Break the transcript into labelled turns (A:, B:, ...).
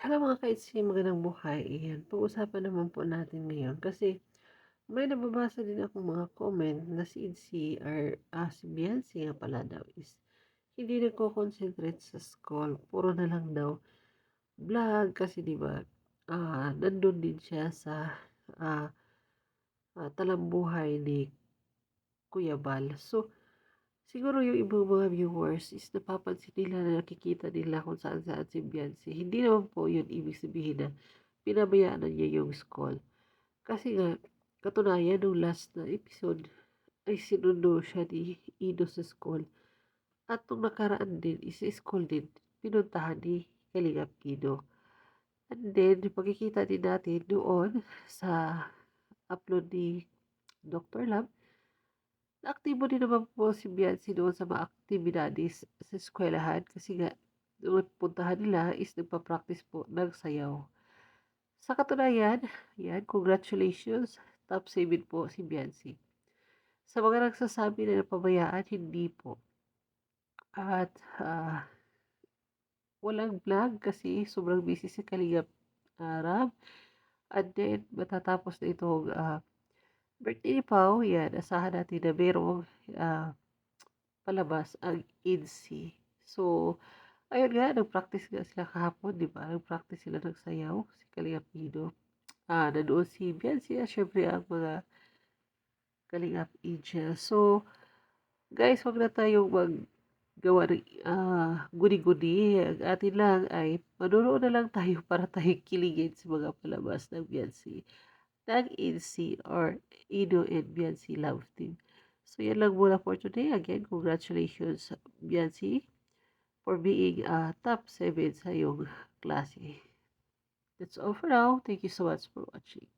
A: Hello mga ka-itchy, magandang buhay. Ayan, pag-usapan naman po natin ngayon kasi may nababasa din akong mga comment na si Itzy or si Biancy nga pala daw is hindi nagko-concentrate sa school. Puro na lang daw vlog kasi di ba nandun din siya sa ah, talambuhay ni Kuya Bal. So, siguro yung ibang mga viewers is napapansin nila na nakikita nila kung saan-saan si Biancy. Hindi naman po yun ibig sabihin na pinabayaan na niya yung school. Kasi nga, katunayan nung last na episode ay sinundo siya ni Ino sa school. At nung nakaraan din, isa school din, pinuntahan ni Kalingap Ino. And then, pagkikita din natin doon sa upload ni Dr. Lab, naaktibo din naman po si Biancy doon sa mga aktibidades sa eskwelahan kasi nga, doon puntahan nila is nagpa-practice po ng sayaw. Sa katunayan, yan, congratulations, top 7 po si Biancy. Sa mga nagsasabi na napabayaan, hindi po. At walang vlog kasi sobrang busy si Kalingap Rab. And then, matatapos na itong birthday ni Pao, yan, asahan natin na merong ah, palabas ang INSI. So, ayun nga, nag-practice nga sila kahapon, di ba? Nag-practice sila ng sayaw, si Kalingap Pino. Nanood si Biancy, syempre ang mga Kalingap Angel. So, guys, wag na tayong maggawa ng guni-guni. Ang atin lang ay manonood na lang tayo para tayong kiligin sa mga palabas ng Beyonce, ng INSI or Ino and Beyonce Love Team. So, yan lang muna for today. Again, congratulations, Beyonce, for being top 7 sa iyong klase. That's all for now. Thank you so much for watching.